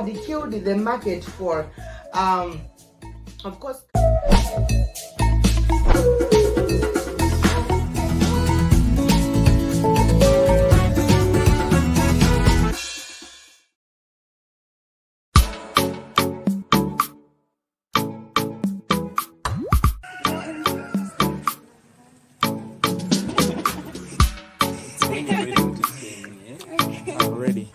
had killed the market for, of course. I'm ready.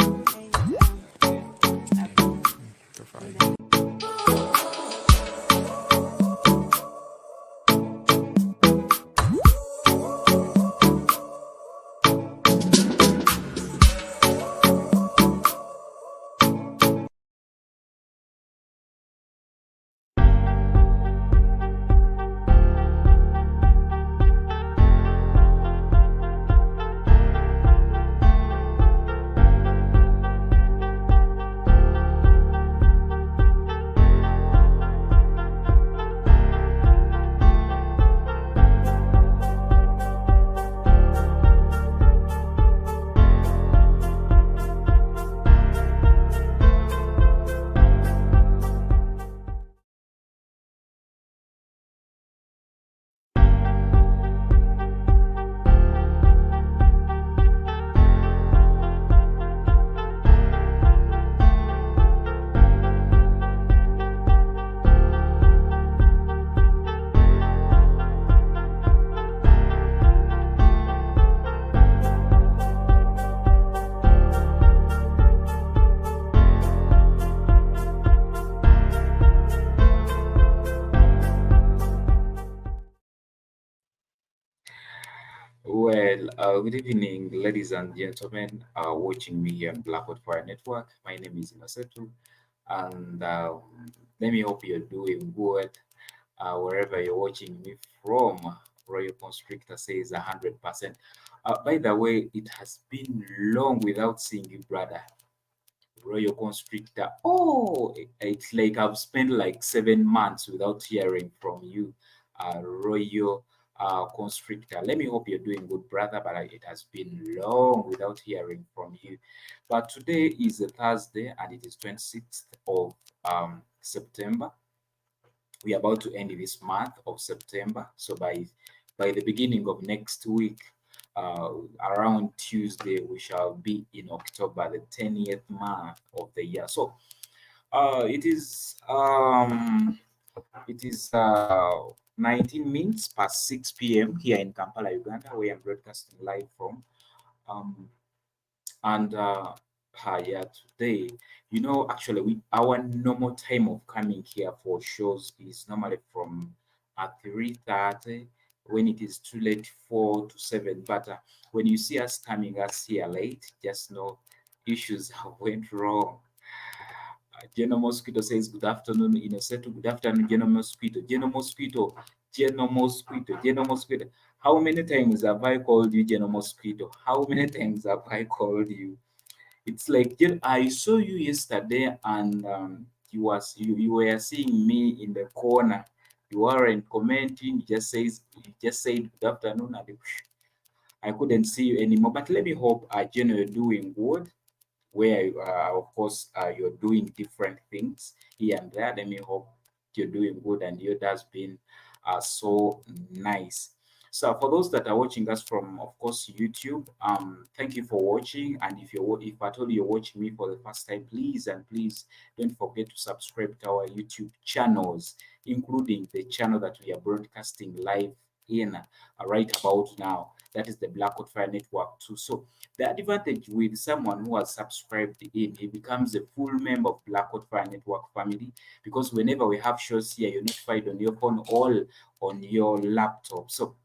Well, good evening, ladies and gentlemen, watching me here on Blackwood Fire Network. My name is INNOSSETU, and let me hope you're doing good wherever you're watching me from. Royal Constrictor says 100%. By the way, it has been long without seeing you, brother. Royal Constrictor. Oh, it's like I've spent like 7 months without hearing from you, Royal Constrictor. Let me hope you're doing good, brother, but it has been long without hearing from you. But today is a Thursday and it is 26th of September. We are about to end this month of September. So by the beginning of next week, around Tuesday, we shall be in October, the 10th month of the year. So it is 19 minutes past 6 p.m. here in Kampala, Uganda, where I'm broadcasting live from. And yeah, today, actually, our normal time of coming here for shows is normally from 3:30. When it is too late, 4 to 7. But when you see us coming us here late, just know issues have went wrong. General Mosquito says, good afternoon, INNOSSETU. Good afternoon, General Mosquito. General Mosquito. General Mosquito. General Mosquito. How many times have I called you, General Mosquito? How many times have I called you? It's like I saw you yesterday, and you were seeing me in the corner. You weren't commenting. You just said good afternoon, and I couldn't see you anymore. But let me hope, Jen, you're doing good. Where of course you're doing different things here and there. Let me hope you're doing good and it has been so nice. So for those that are watching us from, of course, YouTube, thank you for watching. And if I told you you're watching me for the first time, please don't forget to subscribe to our YouTube channels, including the channel that we are broadcasting live in right about now. That is the Blackwood Fire Network too. So the advantage with someone who has subscribed in, he becomes a full member of Blackwood Fire Network family, because whenever we have shows here, you're notified on your phone or on your laptop. So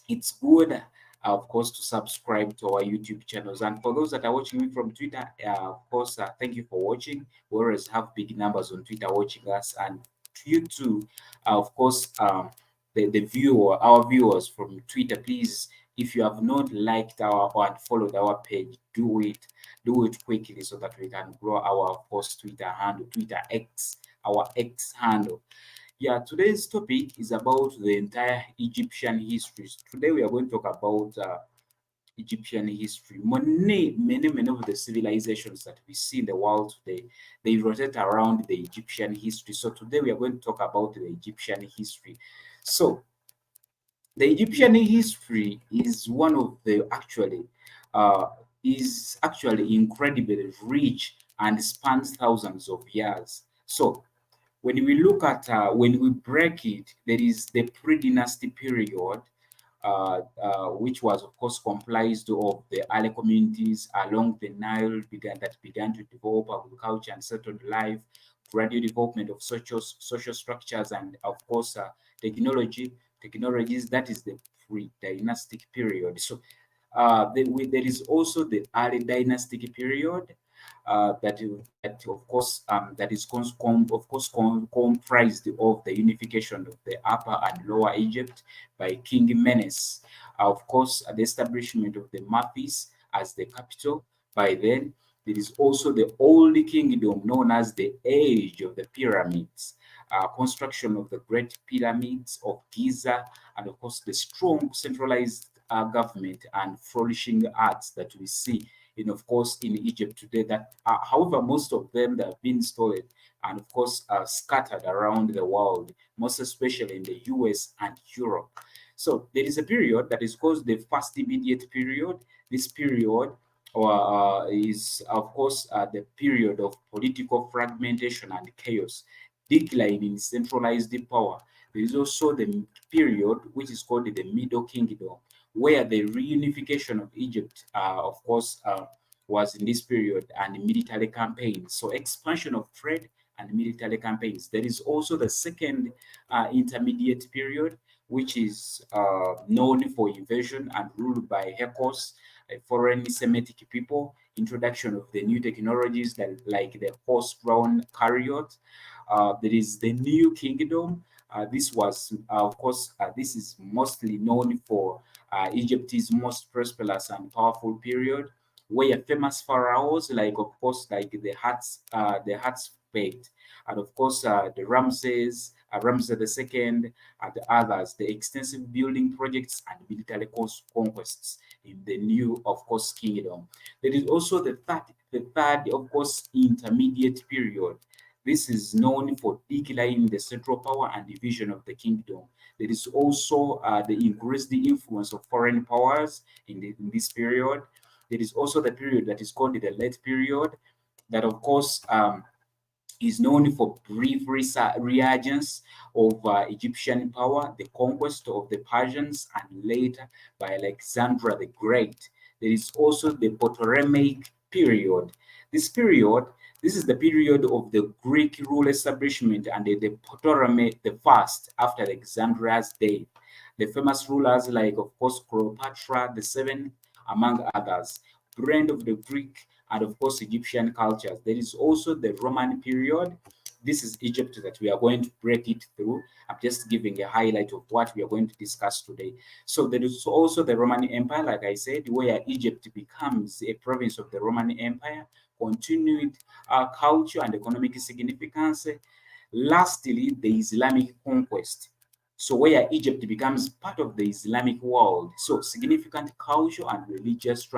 it's good, of course, to subscribe to our YouTube channels. And for those that are watching me from Twitter, of course, thank you for watching. We always have big numbers on Twitter watching us, and you too, of course, our viewers from Twitter, please, if you have not liked or followed our page, do it quickly so that we can grow our, of course, Twitter handle, Twitter X, our X handle. Yeah, today's topic is about the entire Egyptian history. Today we are going to talk about Egyptian history. Many of the civilizations that we see in the world today, they rotate around the Egyptian history. So today we are going to talk about the Egyptian history. So the Egyptian history is one of the uh, is actually incredibly rich and spans thousands of years. So when we look at when we break it, there is the pre-dynasty period, which was of course comprised of the early communities along the Nile that began to develop agriculture and settled life, gradual development of social structures, and of course technologies. That is the pre-dynastic period. So there is also the early dynastic period, that of course that is comprised of the unification of the Upper and Lower Egypt by King Menes. Of course, the establishment of the Memphis as the capital. By then, there is also the Old Kingdom known as the Age of the Pyramids, construction of the Great Pyramids of Giza, and of course the strong centralized government and flourishing arts that we see in, of course, in Egypt today. That, however, most of them that have been stolen and, of course, are scattered around the world, most especially in the US and Europe. So there is a period that is called the first immediate period. This period is, of course, the period of political fragmentation and chaos, decline in centralized power. There is also the period which is called the Middle Kingdom, where the reunification of Egypt, of course, was in this period, and military campaigns. So expansion of trade and military campaigns. There is also the second intermediate period, which is known for invasion and ruled by Hekos, a foreign Semitic people, introduction of the new technologies like the horse-drawn chariot. There is the New Kingdom. This was, of course, this is mostly known for Egypt's most prosperous and powerful period, where famous pharaohs, like of course, like the Hatshepsut, and of course the Ramses II, and the others, the extensive building projects and military conquests in the new, of course, kingdom. There is also the third, of course, intermediate period. This is known for declining the central power and division of the kingdom. There is also the increased influence of foreign powers in this period. There is also the period that is called the late period, that of course is known for brief resurgence of Egyptian power, the conquest of the Persians, and later by Alexander the Great. There is also the Ptolemaic period. This is the period of the Greek rule establishment and the Ptolemy the First after Alexander's death. The famous rulers like, of course, Cleopatra the Seventh, among others, blend of the Greek and, of course, Egyptian cultures. There is also the Roman period. This is Egypt that we are going to break it through. I'm just giving a highlight of what we are going to discuss today. So there is also the Roman Empire, like I said, where Egypt becomes a province of the Roman Empire, continued culture and economic significance. Lastly, the Islamic conquest. So where Egypt becomes part of the Islamic world. So significant culture and religious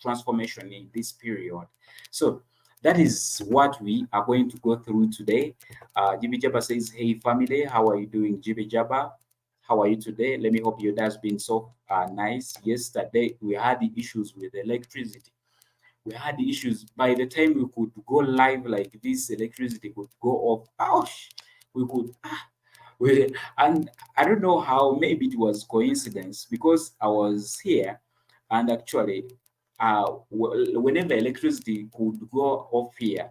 transformation in this period. So that is what we are going to go through today. Jibi Jabba says, hey family, how are you doing, Jibi Jabba? How are you today? Let me hope your day's been so nice. Yesterday, we had the issues with electricity. We had the issues. By the time we could go live like this, electricity could go off. Ouch! We could and I don't know how, maybe it was coincidence because I was here, and actually whenever electricity could go off here,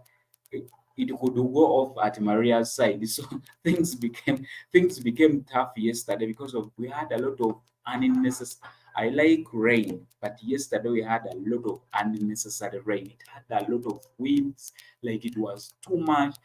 it could go off at Maria's side. So things became tough yesterday because of we had a lot of unnecessary. I like rain, but yesterday we had a lot of unnecessary rain. It had a lot of winds, like it was too much.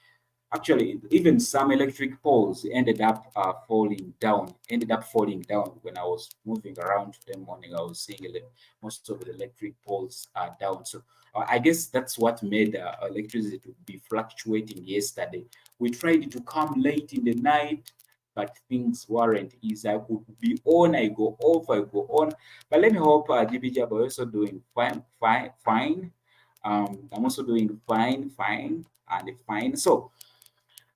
Actually, even some electric poles ended up falling down when I was moving around today morning. I was seeing most of the electric poles are down. So I guess that's what made electricity to be fluctuating yesterday. We tried to come late in the night, but things weren't easy. I could be on, I go off, I go on. But let me hope GB Jab are also doing fine. I'm also doing fine, and fine. So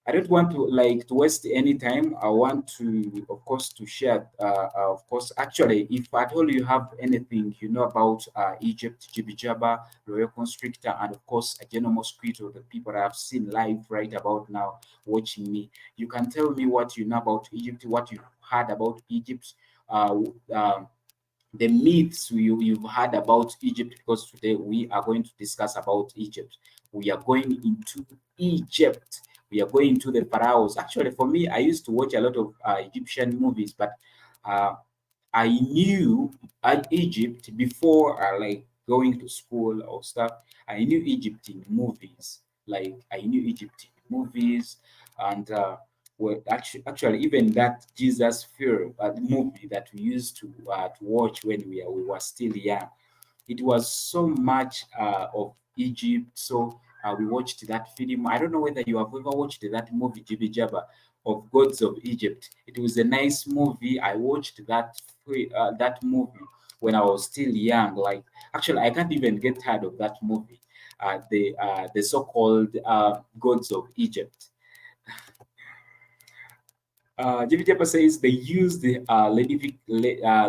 I don't want to waste any time. I want to, of course, to share. Of course, actually, if at all you have anything you know about Egypt, Jibijaba, Royal Constrictor, and of course, a general mosquito, the people that I've seen live right about now watching me, you can tell me what you know about Egypt, what you heard about Egypt, uh, uh, the myths you've heard about Egypt, because today we are going to discuss about Egypt. We are going into Egypt. We are going to the pharaohs. Actually, for me, I used to watch a lot of Egyptian movies, but uh, I knew Egypt before going to school or stuff. I knew Egypt in movies. Like I knew Egypt in movies, and well, actually, even that Jesus film movie that we used to watch when we were still young, it was so much of Egypt. So we watched that film. I don't know whether you have ever watched that movie, Jibi Jabba, of Gods of Egypt. It was a nice movie. I watched that movie when I was still young. Like actually, I can't even get tired of that movie. The so-called Gods of Egypt. Jimmy Jepper says they use the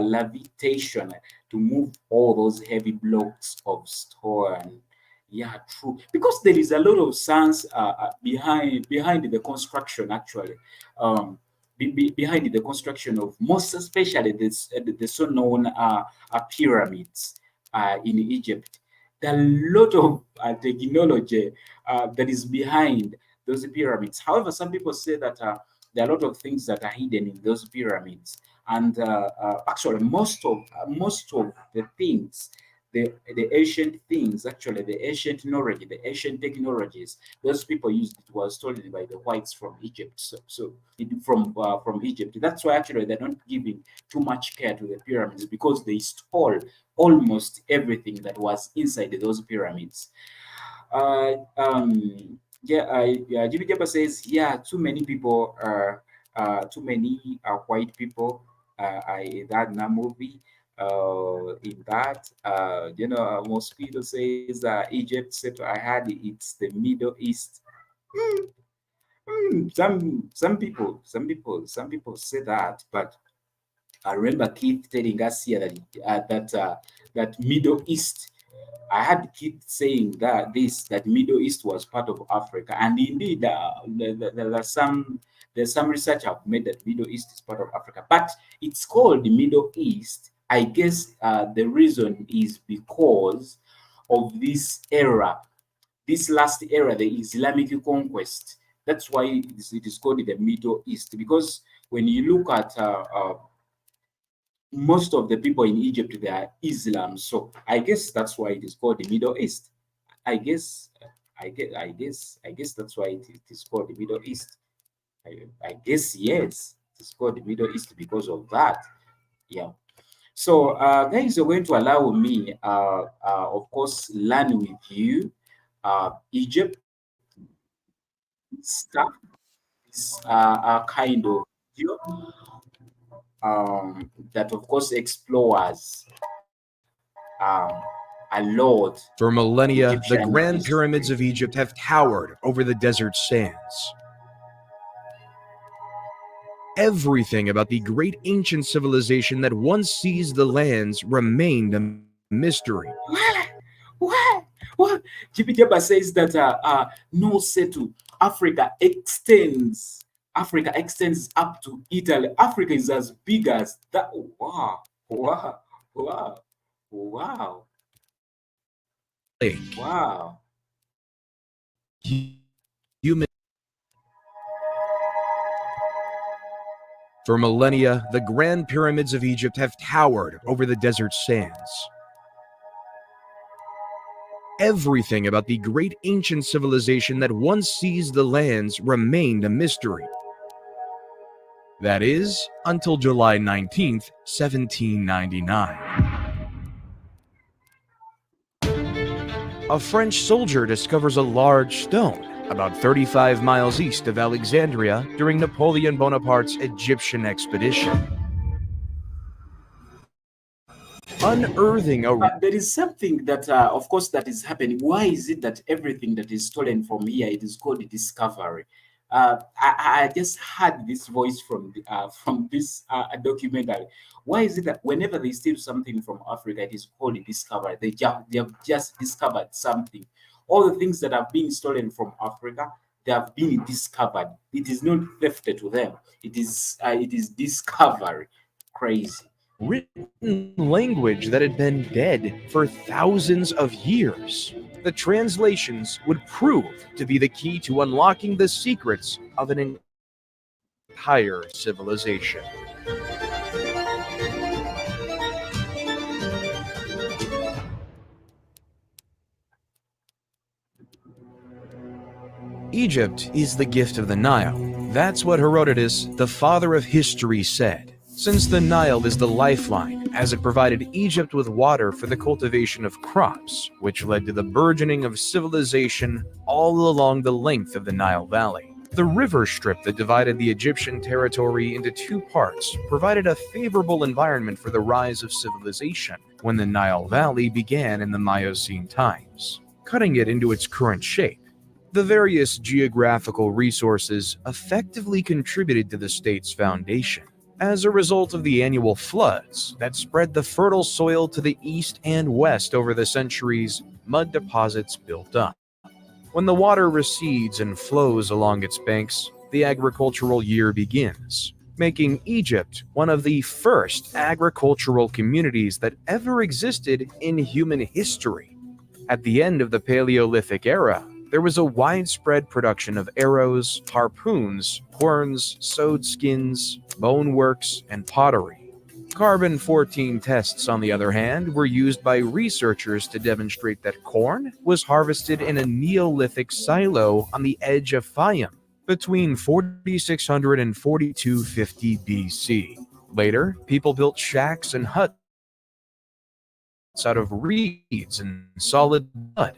levitation to move all those heavy blocks of stone. Yeah, true. Because there is a lot of science behind the construction. Actually, behind the construction of most especially the so known pyramids in Egypt. There are a lot of technology that is behind those pyramids. However, some people say that. There are a lot of things that are hidden in those pyramids, and actually, most of the things, the ancient things, actually, the ancient knowledge, the ancient technologies, those people used it was stolen by the whites from Egypt. From Egypt. That's why actually they're not giving too much care to the pyramids because they stole almost everything that was inside those pyramids. Uh, um, Jimmy Jabba says, yeah, too many people are, too many white people in that movie. In that, Mosquito says, Egypt, I had it's the Middle East. Mm, some people say that, but I remember Keith telling us here that Middle East. I had kids saying that Middle East was part of Africa, and indeed there are some research I've made that Middle East is part of Africa, but it's called the Middle East. I guess the reason is because of this era, this last era, the Islamic conquest. That's why it is called the Middle East, because when you look at most of the people in Egypt, they are Islam. So I guess that's why it is called the Middle East. I guess, I guess that's why it is called the Middle East. I guess yes, it's called the Middle East because of that. Yeah. So guys, you're going to allow me, of course, learn with you Egypt stuff. Is a kind of video that, of course, explores a lot For millennia, the Egyptian Grand Pyramids history. of Egypt have towered over the desert sands. Everything about the great ancient civilization that once seized the lands remained a mystery. What? What? GP Jabba says that INNOSSETU, Africa extends up to Italy. Africa is as big as that. Wow. Wow. Wow. Wow. Lake. Wow. Human. For millennia, the Grand Pyramids of Egypt have towered over the desert sands. Everything about the great ancient civilization that once seized the lands remained a mystery. That is, until July 19th, 1799. A French soldier discovers a large stone, about 35 miles east of Alexandria during Napoleon Bonaparte's Egyptian expedition. Unearthing a But there is something that, of course, that is happening. Why is it that everything that is stolen from here, it is called discovery? I just heard this voice from this documentary. Why is it that whenever they steal something from Africa, it is called discovery? They have just discovered something. All the things that have been stolen from Africa, they have been discovered. It is not theft to them. It is discovery. Crazy. written language that had been dead for thousands of years. The translations would prove to be the key to unlocking the secrets of an entire civilization. Egypt is the gift of the Nile. That's what Herodotus, the father of history, said. Since the Nile is the lifeline, as it provided Egypt with water for the cultivation of crops, which led to the burgeoning of civilization all along the length of the Nile Valley. The river strip that divided the Egyptian territory into two parts provided a favorable environment for the rise of civilization when the Nile Valley began in the Miocene times, cutting it into its current shape. The various geographical resources effectively contributed to the state's foundation. As a result of the annual floods that spread the fertile soil to the east and west over the centuries, mud deposits built up. When the water recedes and flows along its banks, the agricultural year begins, making Egypt one of the first agricultural communities that ever existed in human history. At the end of the Paleolithic era, there was a widespread production of arrows, harpoons, horns, sewed skins, bone works, and pottery. Carbon-14 tests, on the other hand, were used by researchers to demonstrate that corn was harvested in a Neolithic silo on the edge of Fayum between 4600 and 4250 BC. Later, people built shacks and huts out of reeds and solid mud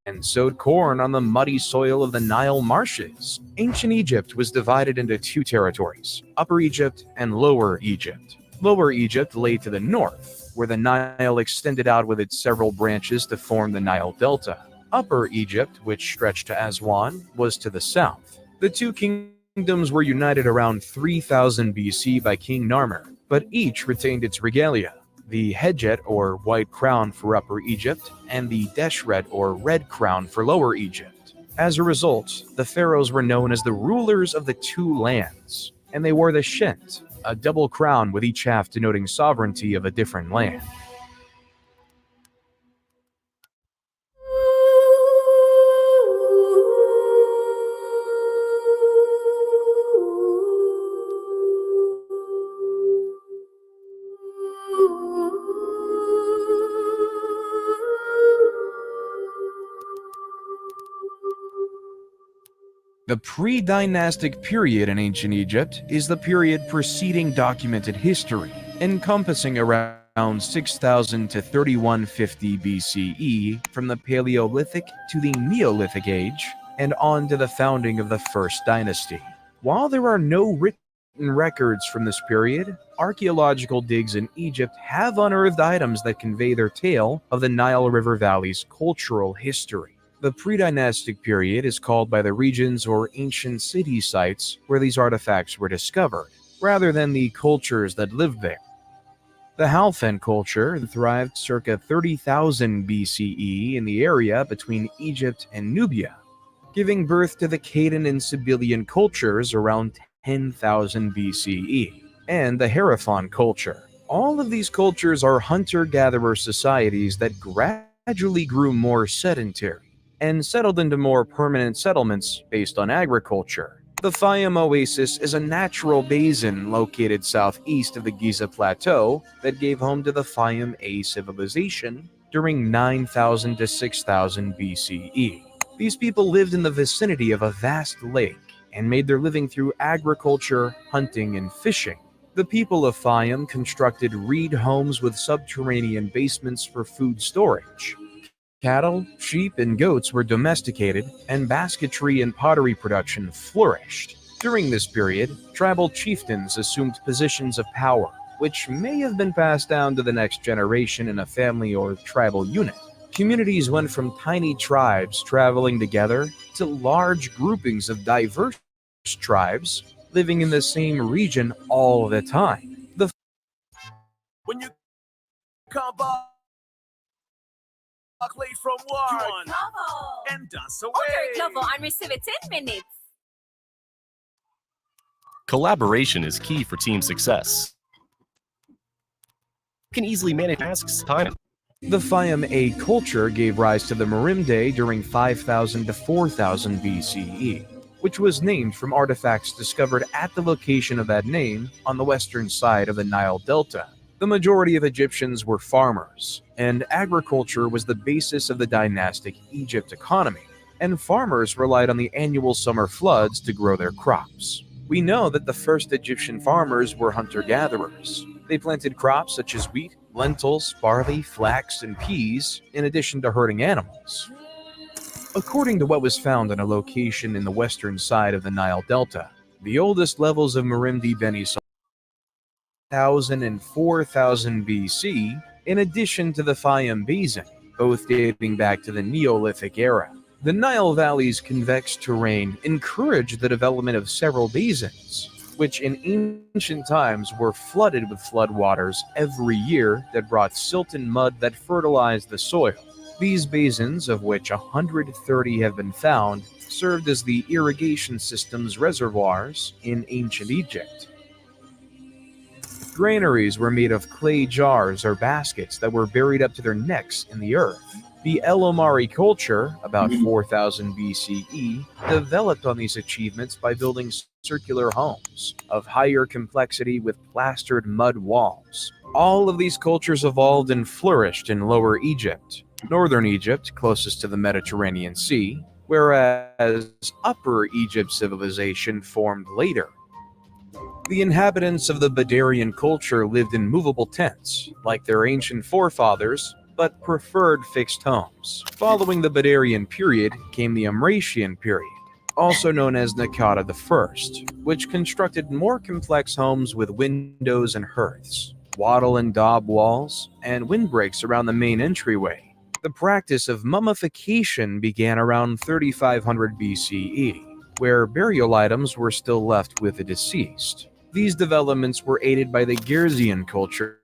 and sowed corn on the muddy soil of the Nile marshes. Ancient Egypt was divided into two territories, Upper Egypt and Lower Egypt. Lower Egypt lay to the north, where the Nile extended out with its several branches to form the Nile Delta. Upper Egypt, which stretched to Aswan, was to the south. The two kingdoms were united around 3000 BC by King Narmer, but each retained its regalia: the Hedjet, or white crown, for Upper Egypt, and the Deshret, or red crown, for Lower Egypt. As a result, the pharaohs were known as the rulers of the two lands, and they wore the Shent, a double crown with each half denoting sovereignty of a different land. The pre-dynastic period in ancient Egypt is the period preceding documented history, encompassing around 6000 to 3150 BCE from the Paleolithic to the Neolithic age and on to the founding of the First Dynasty. While there are no written records from this period, archaeological digs in Egypt have unearthed items that convey their tale of the Nile River Valley's cultural history. The pre-dynastic period is called by the regions or ancient city sites where these artifacts were discovered, rather than the cultures that lived there. The Halfen culture thrived circa 30,000 BCE in the area between Egypt and Nubia, giving birth to the Cadon and Sibyllian cultures around 10,000 BCE, and the Hierophant culture. All of these cultures are hunter-gatherer societies that gradually grew more sedentary and settled into more permanent settlements based on agriculture. The Fayum Oasis is a natural basin located southeast of the Giza Plateau that gave home to the Fayum A civilization during 9000 to 6000 BCE. These people lived in the vicinity of a vast lake and made their living through agriculture, hunting, and fishing. The people of Fayum constructed reed homes with subterranean basements for food storage, Cattle, sheep, and goats were domesticated, and basketry and pottery production flourished. During this period, tribal chieftains assumed positions of power, which may have been passed down to the next generation in a family or tribal unit. Communities went from tiny tribes traveling together to large groupings of diverse tribes living in the same region all the time. When you come back late from work and dance away. Order Glovo and receive it 10 minutes. Collaboration is key for team success. You can easily manage tasks time. The Phiam A culture gave rise to the Merimde during 5000 to 4000 BCE, which was named from artifacts discovered at the location of that name on the western side of the Nile Delta. The majority of Egyptians were farmers, and agriculture was the basis of the dynastic Egypt economy, and farmers relied on the annual summer floods to grow their crops. We know that the first Egyptian farmers were hunter-gatherers. They planted crops such as wheat, lentils, barley, flax, and peas, in addition to herding animals. According to what was found on a location in the western side of the Nile Delta, the oldest levels of Merimdi Beni 1000 and 4000 BC, in addition to the Phiam Basin, both dating back to the Neolithic era. The Nile Valley's convex terrain encouraged the development of several basins, which in ancient times were flooded with floodwaters every year that brought silt and mud that fertilized the soil. These basins, of which 130 have been found, served as the irrigation system's reservoirs in ancient Egypt. Granaries were made of clay jars or baskets that were buried up to their necks in the earth. The El Omari culture, about 4000 BCE, developed on these achievements by building circular homes of higher complexity with plastered mud walls. All of these cultures evolved and flourished in Lower Egypt, Northern Egypt, closest to the Mediterranean Sea, whereas Upper Egypt civilization formed later. The inhabitants of the Badarian culture lived in movable tents, like their ancient forefathers, but preferred fixed homes. Following the Badarian period came the Amratian period, also known as Nakata I, which constructed more complex homes with windows and hearths, wattle and daub walls, and windbreaks around the main entryway. The practice of mummification began around 3500 BCE, where burial items were still left with the deceased. These developments were aided by the Girzian culture,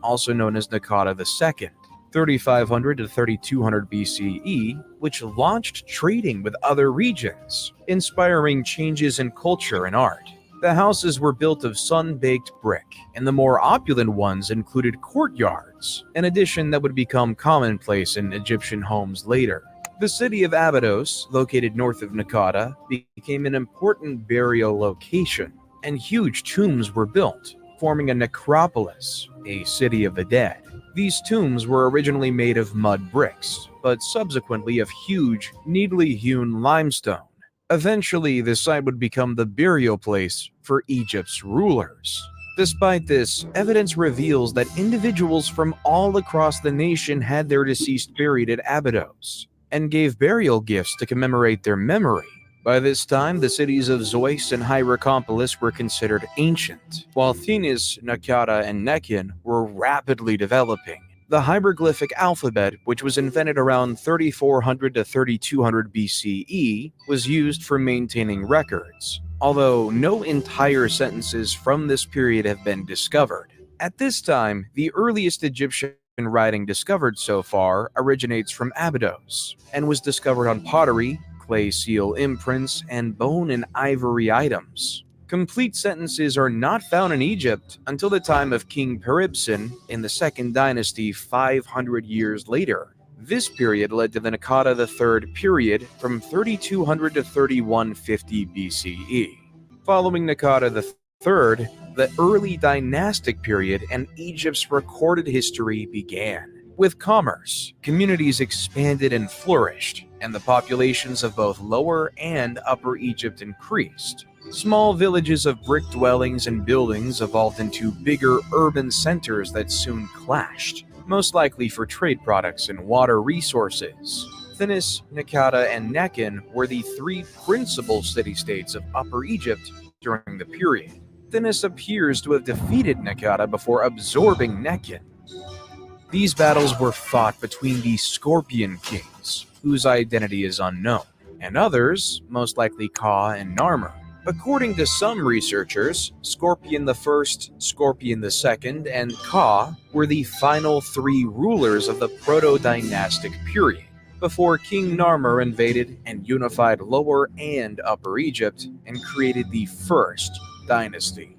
also known as Nakata II, 3500 to 3200 BCE, which launched trading with other regions, inspiring changes in culture and art. The houses were built of sun-baked brick, and the more opulent ones included courtyards, an addition that would become commonplace in Egyptian homes later. The city of Abydos, located north of Nakata, became an important burial location, and huge tombs were built, forming a necropolis, a city of the dead. These tombs were originally made of mud bricks, but subsequently of huge, neatly hewn limestone. Eventually, the site would become the burial place for Egypt's rulers. Despite this, evidence reveals that individuals from all across the nation had their deceased buried at Abydos, and gave burial gifts to commemorate their memory. By this time, the cities of Zeus and Hierakonpolis were considered ancient, while Thinis, Nakata, and Nekhen were rapidly developing. The hieroglyphic alphabet, which was invented around 3400 to 3200 BCE, was used for maintaining records, although no entire sentences from this period have been discovered. At this time, the earliest Egyptian writing discovered so far originates from Abydos, and was discovered on pottery, clay seal imprints, and bone and ivory items. Complete sentences are not found in Egypt until the time of King Peribsen in the Second Dynasty 500 years later. This period led to the Nakata III period from 3200 to 3150 BCE. Following Nakata III, the early dynastic period and Egypt's recorded history began. With commerce, communities expanded and flourished, and the populations of both Lower and Upper Egypt increased. Small villages of brick dwellings and buildings evolved into bigger urban centers that soon clashed. most likely for trade products and water resources. Thinis, Naqada, and Nekhen were the three principal city-states of Upper Egypt during the period. Thinis appears to have defeated Naqada before absorbing Nekhen. These battles were fought between the Scorpion Kings, whose identity is unknown, and others, most likely Ka and Narmer. According to some researchers, Scorpion I, Scorpion II, and Ka were the final three rulers of the Proto-Dynastic Period, before King Narmer invaded and unified Lower and Upper Egypt and created the First Dynasty.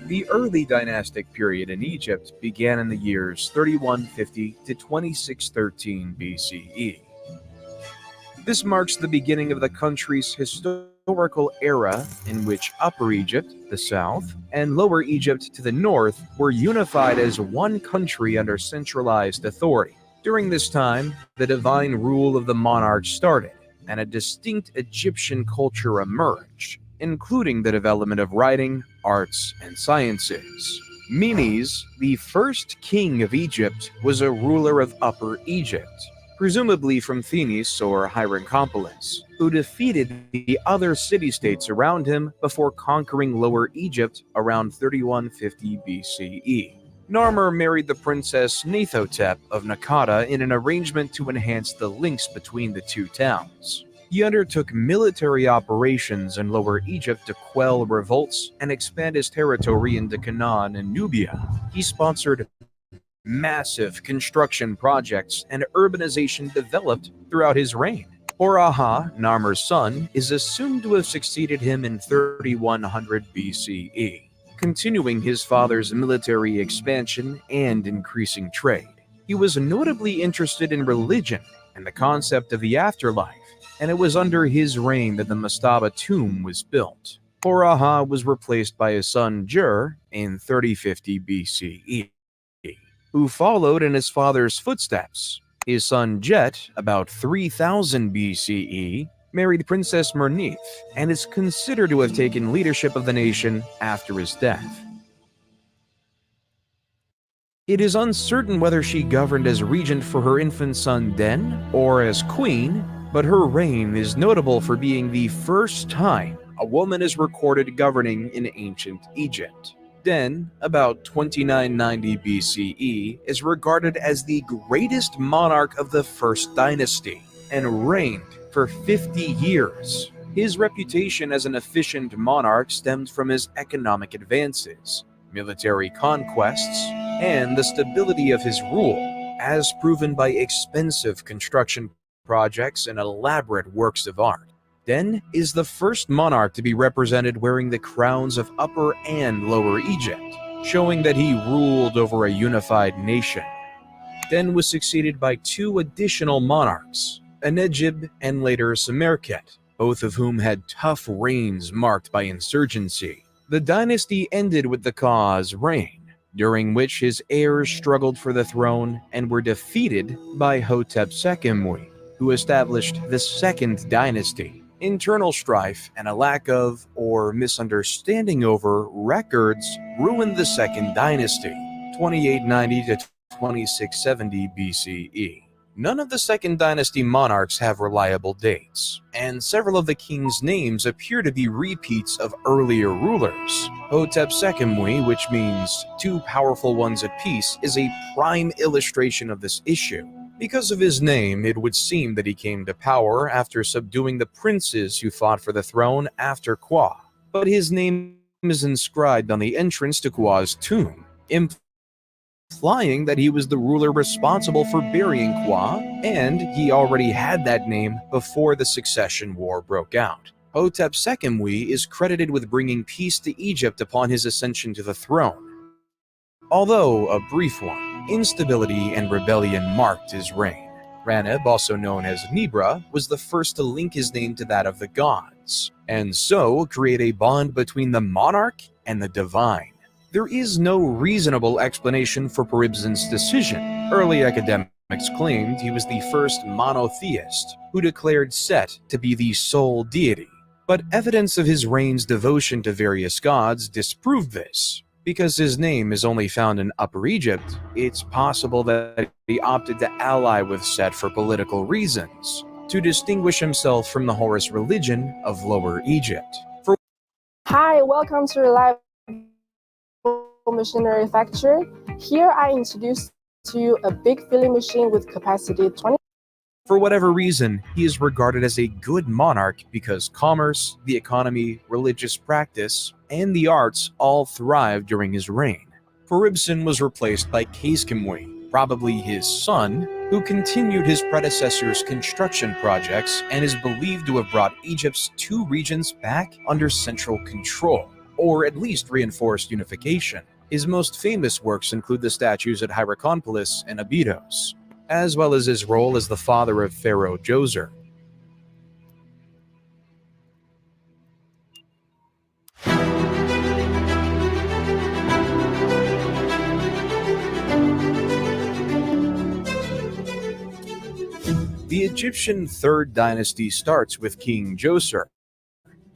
The early dynastic period in Egypt began in the years 3150 to 2613 BCE. This marks the beginning of the country's historical era in which Upper Egypt, the south, and Lower Egypt to the north were unified as one country under centralized authority. During this time, the divine rule of the monarch started, and a distinct Egyptian culture emerged, including the development of writing, arts, and sciences. Menes, the first king of Egypt, was a ruler of Upper Egypt, presumably from Thinis or Hierakonpolis, who defeated the other city-states around him before conquering Lower Egypt around 3150 BCE. Narmer married the princess Neithotep of Naqada in an arrangement to enhance the links between the two towns. He undertook military operations in Lower Egypt to quell revolts and expand his territory into Canaan and Nubia. He sponsored massive construction projects, and urbanization developed throughout his reign. Hor-Aha, Narmer's son, is assumed to have succeeded him in 3100 BCE, continuing his father's military expansion and increasing trade. He was notably interested in religion and the concept of the afterlife, and it was under his reign that the Mastaba tomb was built. Hor-Aha was replaced by his son Jur in 3050 BCE, who followed in his father's footsteps. His son Jet, about 3000 BCE, married Princess Mernith and is considered to have taken leadership of the nation after his death. It is uncertain whether she governed as regent for her infant son Den or as queen, but her reign is notable for being the first time a woman is recorded governing in ancient Egypt. Den, about 2990 BCE, is regarded as the greatest monarch of the First Dynasty and reigned for 50 years. His reputation as an efficient monarch stemmed from his economic advances, military conquests, and the stability of his rule, as proven by expensive construction projects and elaborate works of art. Den is the first monarch to be represented wearing the crowns of Upper and Lower Egypt, showing that he ruled over a unified nation. Den was succeeded by two additional monarchs, Enegib and later Semerkhet, both of whom had tough reigns marked by insurgency. The dynasty ended with the Ka's reign, during which his heirs struggled for the throne and were defeated by Hotep-Sekemui, who established the Second Dynasty. Internal strife and a lack of, or misunderstanding over, records ruined the Second Dynasty, 2890 to 2670 BCE. None of the Second Dynasty monarchs have reliable dates, and several of the kings' names appear to be repeats of earlier rulers. Hotep-Sekemui, which means two powerful ones at peace, is a prime illustration of this issue. Because of his name, it would seem that he came to power after subduing the princes who fought for the throne after Kwa. But his name is inscribed on the entrance to Kwa's tomb, implying that he was the ruler responsible for burying Kwa, and he already had that name before the succession war broke out. Hotep-Sekemui is credited with bringing peace to Egypt upon his ascension to the throne. Although a brief one, instability and rebellion marked his reign. Raneb, also known as Nibra, was the first to link his name to that of the gods, and so create a bond between the monarch and the divine. There is no reasonable explanation for Peribsen's decision. Early academics claimed he was the first monotheist who declared Set to be the sole deity, but evidence of his reign's devotion to various gods disproved this. Because his name is only found in Upper Egypt, it's possible that he opted to ally with Set for political reasons, to distinguish himself from the Horus religion of Lower Egypt. Hi, welcome to Reliable Machinery Factory. Here I introduce to you a big filling machine with capacity 20. For whatever reason, he is regarded as a good monarch because commerce, the economy, religious practice, and the arts all thrived during his reign. Peribsen was replaced by Kheskemwy, probably his son, who continued his predecessor's construction projects and is believed to have brought Egypt's two regions back under central control, or at least reinforced unification. His most famous works include the statues at Hierakonpolis and Abydos, as well as his role as the father of Pharaoh Djoser. The Egyptian Third Dynasty starts with King Djoser,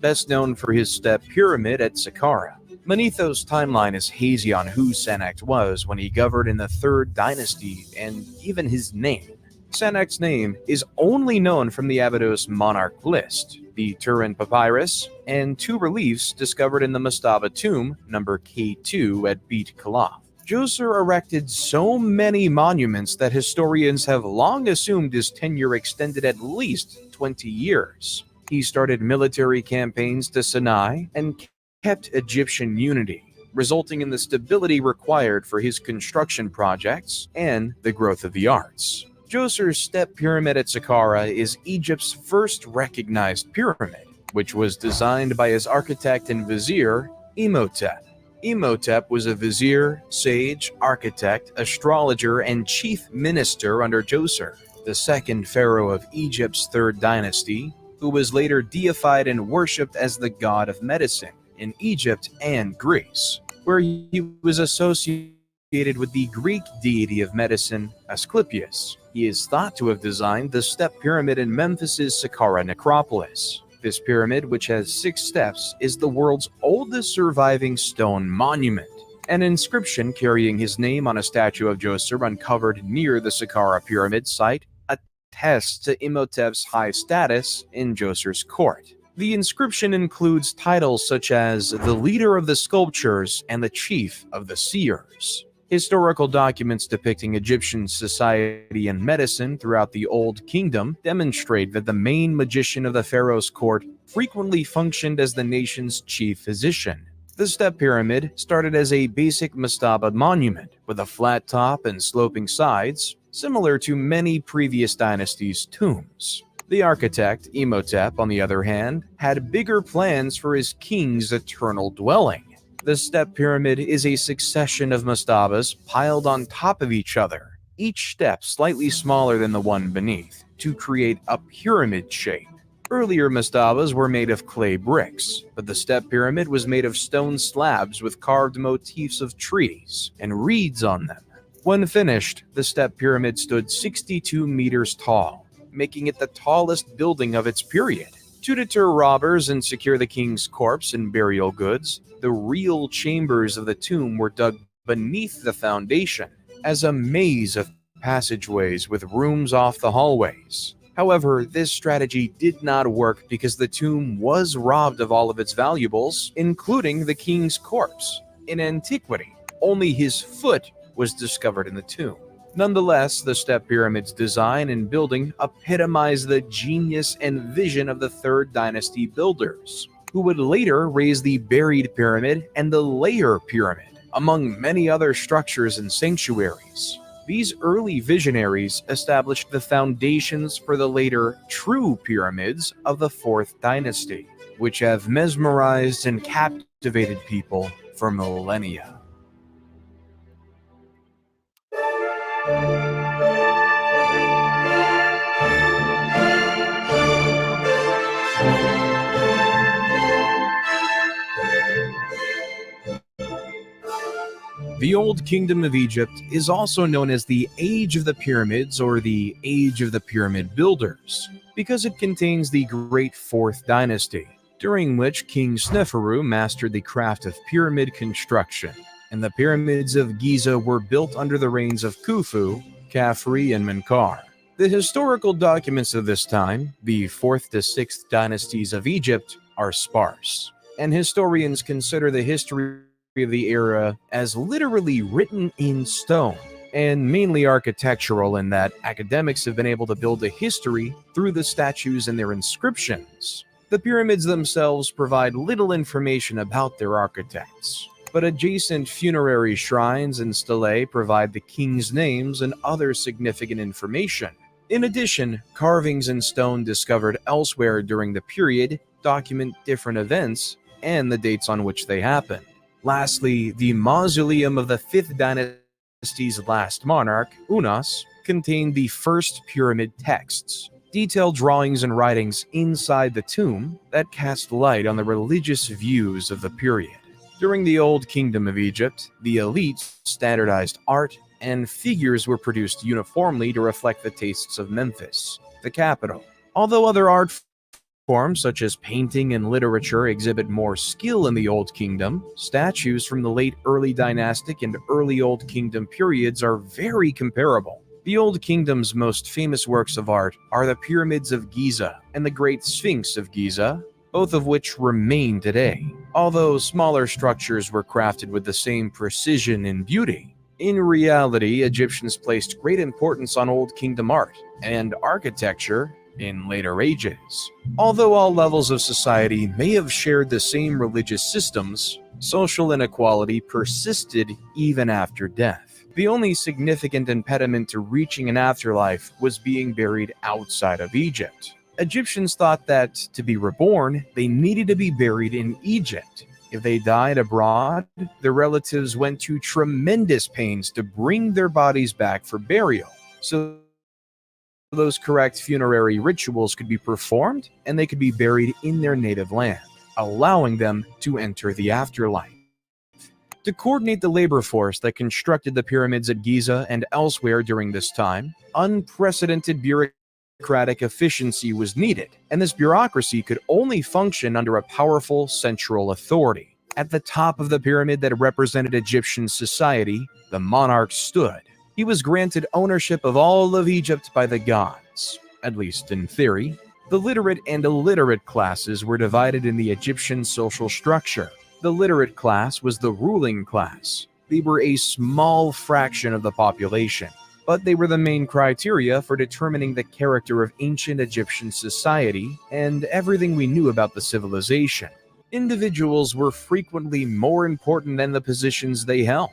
best known for his step pyramid at Saqqara. Manetho's timeline is hazy on who Sennacht was when he governed in the Third Dynasty, and even his name. Sennacht's name is only known from the Abydos monarch list, the Turin Papyrus, and two reliefs discovered in the Mastaba tomb, number K2 at Beit Khalaf. Djoser erected so many monuments that historians have long assumed his tenure extended at least 20 years. He started military campaigns to Sinai and kept Egyptian unity, resulting in the stability required for his construction projects and the growth of the arts. Djoser's step pyramid at Saqqara is Egypt's first recognized pyramid, which was designed by his architect and vizier, Imhotep. Imhotep was a vizier, sage, architect, astrologer, and chief minister under Djoser, the second pharaoh of Egypt's Third Dynasty, who was later deified and worshipped as the god of medicine in Egypt and Greece, where he was associated with the Greek deity of medicine, Asclepius. He is thought to have designed the step pyramid in Memphis's Saqqara necropolis. This pyramid, which has 6 steps, is the world's oldest surviving stone monument. An inscription carrying his name on a statue of Djoser uncovered near the Saqqara pyramid site attests to Imhotep's high status in Djoser's court. The inscription includes titles such as the leader of the sculptures and the chief of the seers. Historical documents depicting Egyptian society and medicine throughout the Old Kingdom demonstrate that the main magician of the pharaoh's court frequently functioned as the nation's chief physician. The step pyramid started as a basic mastaba monument with a flat top and sloping sides, similar to many previous dynasties' tombs. The architect, Imhotep, on the other hand, had bigger plans for his king's eternal dwelling. The step pyramid is a succession of mastabas piled on top of each other, each step slightly smaller than the one beneath, to create a pyramid shape. Earlier mastabas were made of clay bricks, but the step pyramid was made of stone slabs with carved motifs of trees and reeds on them. When finished, the step pyramid stood 62 meters tall, making it the tallest building of its period. To deter robbers and secure the king's corpse and burial goods, the real chambers of the tomb were dug beneath the foundation, as a maze of passageways with rooms off the hallways. However, this strategy did not work because the tomb was robbed of all of its valuables, including the king's corpse. In antiquity, only his foot was discovered in the tomb. Nonetheless, the step pyramid's design and building epitomize the genius and vision of the Third Dynasty builders, who would later raise the buried pyramid and the layer pyramid, among many other structures and sanctuaries. These early visionaries established the foundations for the later true pyramids of the Fourth Dynasty, which have mesmerized and captivated people for millennia. The Old Kingdom of Egypt is also known as the Age of the Pyramids or the Age of the Pyramid Builders, because it contains the Great Fourth Dynasty, during which King Sneferu mastered the craft of pyramid construction, and the pyramids of Giza were built under the reigns of Khufu, Khafre, and Menkaure. The historical documents of this time, the 4th to 6th dynasties of Egypt, are sparse, and historians consider the history of the era as literally written in stone, and mainly architectural in that academics have been able to build a history through the statues and their inscriptions. The pyramids themselves provide little information about their architects, but adjacent funerary shrines and stelae provide the king's names and other significant information. In addition, carvings in stone discovered elsewhere during the period document different events and the dates on which they happened. Lastly, the mausoleum of the 5th dynasty's last monarch, Unas, contained the first pyramid texts, detailed drawings and writings inside the tomb that cast light on the religious views of the period. During the Old Kingdom of Egypt, the elite standardized art and figures were produced uniformly to reflect the tastes of Memphis, the capital. Although other art forms such as painting and literature exhibit more skill in the Old Kingdom, statues from the late early dynastic and early Old Kingdom periods are very comparable. The Old Kingdom's most famous works of art are the pyramids of Giza and the Great Sphinx of Giza, both of which remain today, although smaller structures were crafted with the same precision and beauty. In reality, Egyptians placed great importance on Old Kingdom art and architecture in later ages. Although all levels of society may have shared the same religious systems, social inequality persisted even after death. The only significant impediment to reaching an afterlife was being buried outside of Egypt. Egyptians thought that, to be reborn, they needed to be buried in Egypt. If they died abroad, their relatives went to tremendous pains to bring their bodies back for burial, so those correct funerary rituals could be performed and they could be buried in their native land, allowing them to enter the afterlife. To coordinate the labor force that constructed the pyramids at Giza and elsewhere during this time, unprecedented bureaucratic efficiency was needed, and this bureaucracy could only function under a powerful central authority. At the top of the pyramid that represented Egyptian society, the monarch stood. He was granted ownership of all of Egypt by the gods, at least in theory. The literate and illiterate classes were divided in the Egyptian social structure. The literate class was the ruling class. They were a small fraction of the population, but they were the main criteria for determining the character of ancient Egyptian society and everything we knew about the civilization. Individuals were frequently more important than the positions they held.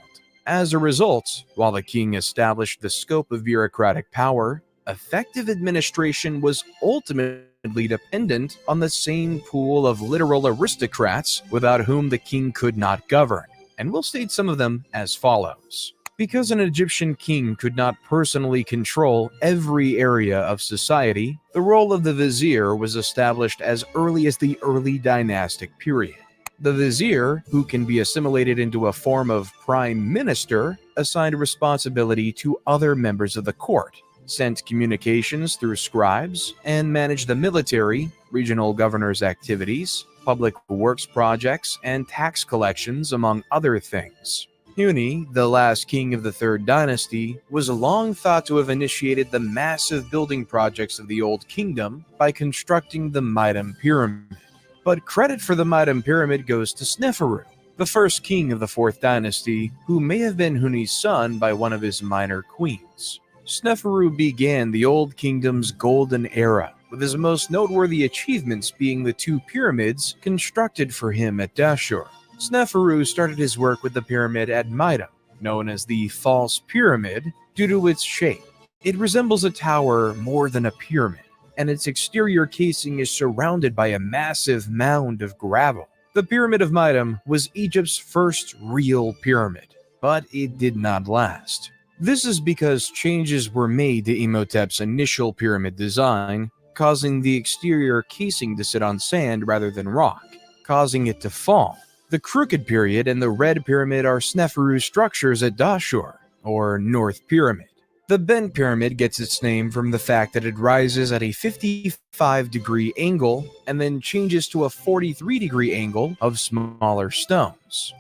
As a result, while the king established the scope of bureaucratic power, effective administration was ultimately dependent on the same pool of literal aristocrats without whom the king could not govern, and we'll state some of them as follows. Because an Egyptian king could not personally control every area of society, the role of the vizier was established as early as the early dynastic period. The vizier, who can be assimilated into a form of prime minister, assigned responsibility to other members of the court, sent communications through scribes, and managed the military, regional governors' activities, public works projects, and tax collections, among other things. Huni, the last king of the 3rd dynasty, was long thought to have initiated the massive building projects of the Old Kingdom by constructing the Mitam Pyramid. But credit for the Mitam Pyramid goes to Sneferu, the first king of the 4th dynasty, who may have been Huni's son by one of his minor queens. Sneferu began the Old Kingdom's golden era, with his most noteworthy achievements being the 2 pyramids constructed for him at Dashur. Sneferu started his work with the pyramid at Mitam, known as the False Pyramid, due to its shape. It resembles a tower more than a pyramid, and its exterior casing is surrounded by a massive mound of gravel. The Pyramid of Mitam was Egypt's first real pyramid, but it did not last. This is because changes were made to Imhotep's initial pyramid design, causing the exterior casing to sit on sand rather than rock, causing it to fall. The Crooked Period and the Red Pyramid are Sneferu structures at Dashur, or North Pyramid. The Bent Pyramid gets its name from the fact that it rises at a 55-degree angle and then changes to a 43-degree angle of smaller stones,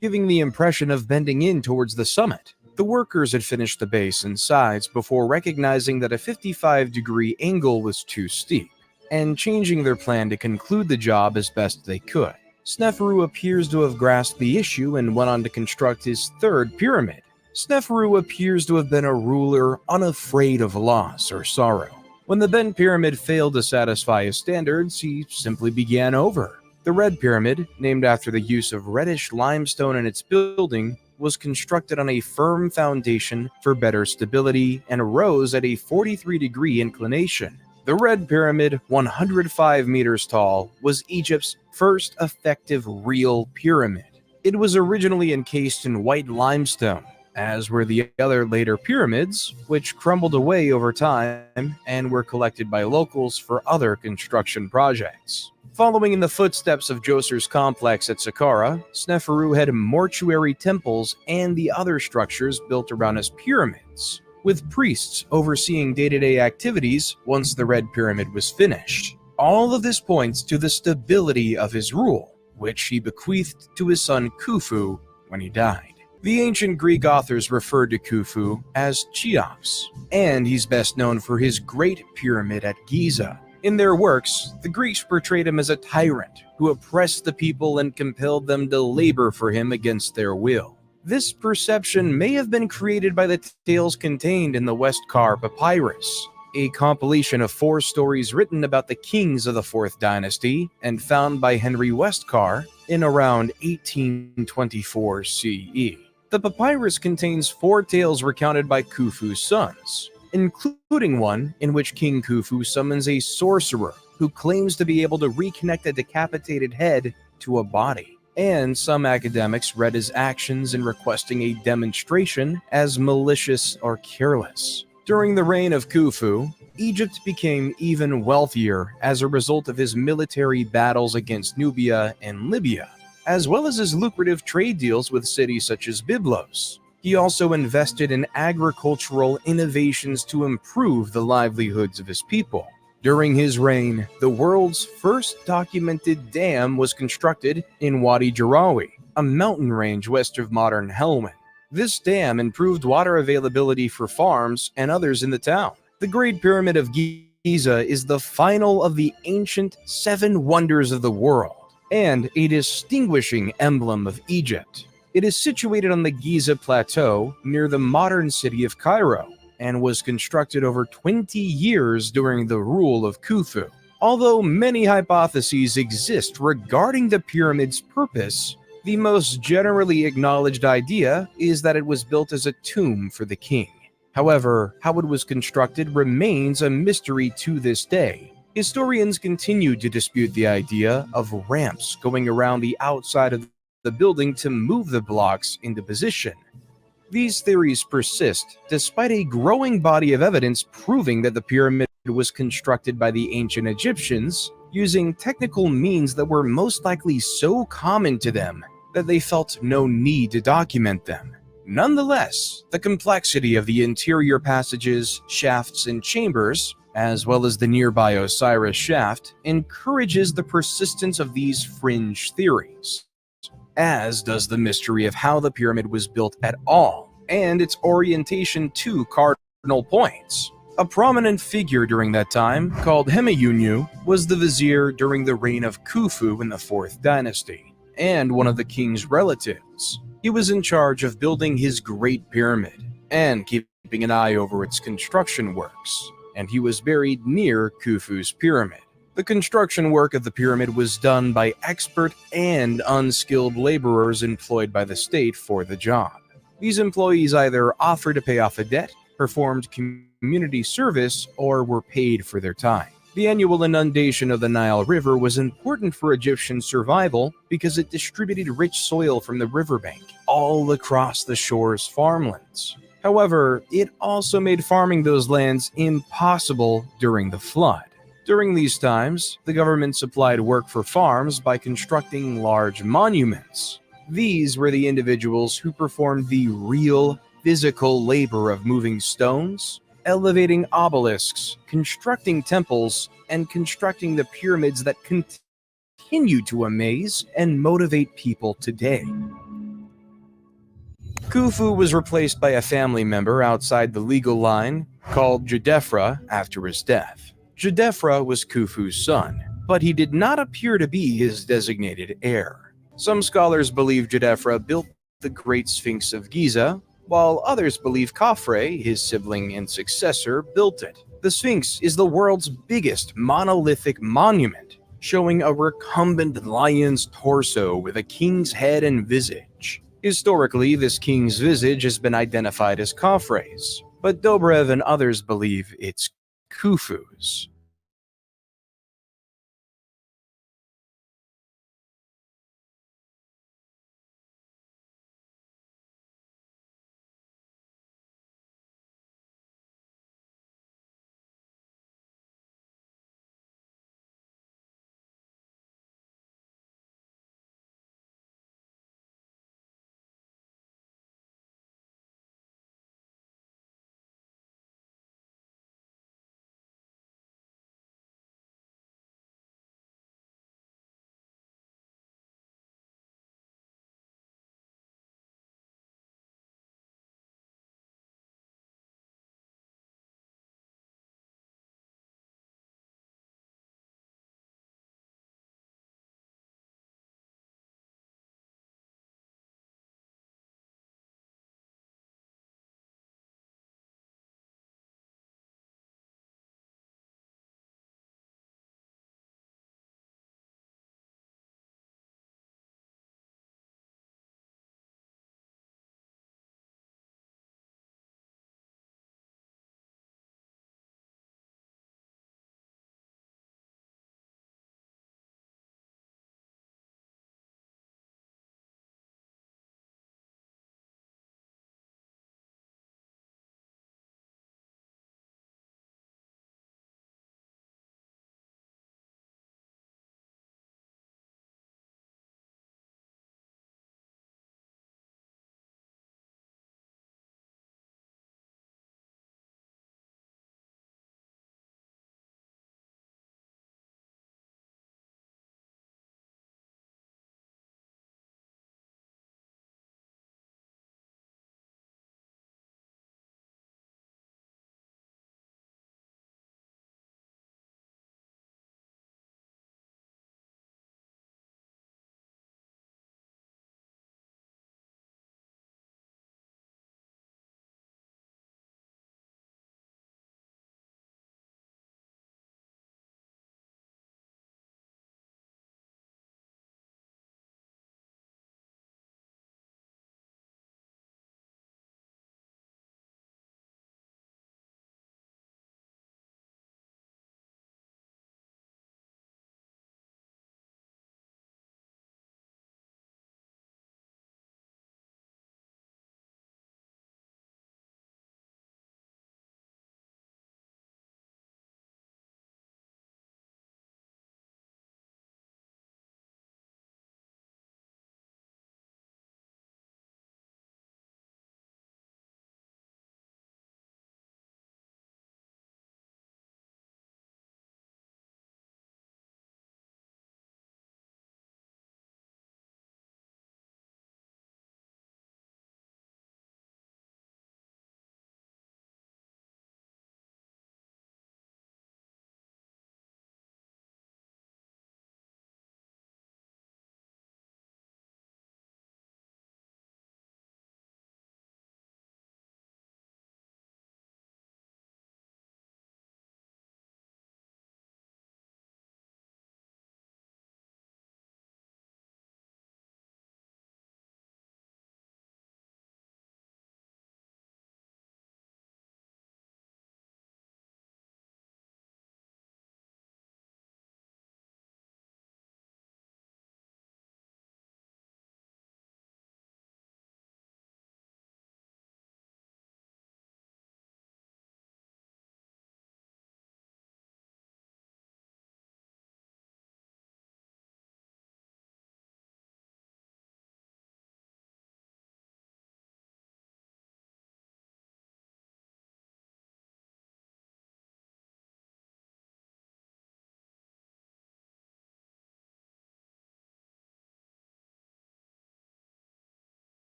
giving the impression of bending in towards the summit. The workers had finished the base and sides before recognizing that a 55-degree angle was too steep, and changing their plan to conclude the job as best they could. Sneferu appears to have grasped the issue and went on to construct his third pyramid. Sneferu appears to have been a ruler unafraid of loss or sorrow. When the Bent Pyramid failed to satisfy his standards, he simply began over. The Red Pyramid, named after the use of reddish limestone in its building, was constructed on a firm foundation for better stability and rose at a 43-degree inclination. The Red Pyramid, 105 meters tall, was Egypt's first effective real pyramid. It was originally encased in white limestone, as were the other later pyramids, which crumbled away over time and were collected by locals for other construction projects. Following in the footsteps of Djoser's complex at Saqqara, Sneferu had mortuary temples and the other structures built around his pyramids, with priests overseeing day-to-day activities once the Red Pyramid was finished. All of this points to the stability of his rule, which he bequeathed to his son Khufu when he died. The ancient Greek authors referred to Khufu as Cheops, and he's best known for his Great Pyramid at Giza. In their works, the Greeks portrayed him as a tyrant who oppressed the people and compelled them to labor for him against their will. This perception may have been created by the tales contained in the Westcar Papyrus, a compilation of 4 stories written about the kings of the 4th dynasty and found by Henry Westcar in around 1824 CE. The papyrus contains 4 tales recounted by Khufu's sons, including one in which King Khufu summons a sorcerer who claims to be able to reconnect a decapitated head to a body. And some academics read his actions in requesting a demonstration as malicious or careless. During the reign of Khufu, Egypt became even wealthier as a result of his military battles against Nubia and Libya, as well as his lucrative trade deals with cities such as Byblos. He also invested in agricultural innovations to improve the livelihoods of his people. During his reign, the world's first documented dam was constructed in Wadi Jarawi, a mountain range west of modern Helwan. This dam improved water availability for farms and others in the town. The Great Pyramid of Giza is the final of the ancient 7 wonders of the world, and a distinguishing emblem of Egypt. It is situated on the Giza Plateau near the modern city of Cairo, and was constructed over 20 years during the rule of Khufu. Although many hypotheses exist regarding the pyramid's purpose, the most generally acknowledged idea is that it was built as a tomb for the king. However, how it was constructed remains a mystery to this day. Historians continue to dispute the idea of ramps going around the outside of the building to move the blocks into position. These theories persist despite a growing body of evidence proving that the pyramid was constructed by the ancient Egyptians using technical means that were most likely so common to them that they felt no need to document them. Nonetheless, the complexity of the interior passages, shafts, and chambers, as well as the nearby Osiris shaft, encourages the persistence of these fringe theories, as does the mystery of how the pyramid was built at all, and its orientation to cardinal points. A prominent figure during that time, called Hemeyunu, was the vizier during the reign of Khufu in the 4th dynasty, and one of the king's relatives. He was in charge of building his Great Pyramid, and keeping an eye over its construction works, and he was buried near Khufu's pyramid. The construction work of the pyramid was done by expert and unskilled laborers employed by the state for the job. These employees either offered to pay off a debt, performed community service, or were paid for their time. The annual inundation of the Nile River was important for Egyptian survival because it distributed rich soil from the riverbank all across the shore's farmlands. However, it also made farming those lands impossible during the flood. During these times, the government supplied work for farms by constructing large monuments. These were the individuals who performed the real physical labor of moving stones, elevating obelisks, constructing temples, and constructing the pyramids that continue to amaze and motivate people today. Khufu was replaced by a family member outside the legal line called Jedefra after his death. Jedefra was Khufu's son, but he did not appear to be his designated heir. Some scholars believe Jedefra built the Great Sphinx of Giza, while others believe Khafre, his sibling and successor, built it. The Sphinx is the world's biggest monolithic monument, showing a recumbent lion's torso with a king's head and visage. Historically, this king's visage has been identified as Khafre's, but Dobrev and others believe it's Khufu's.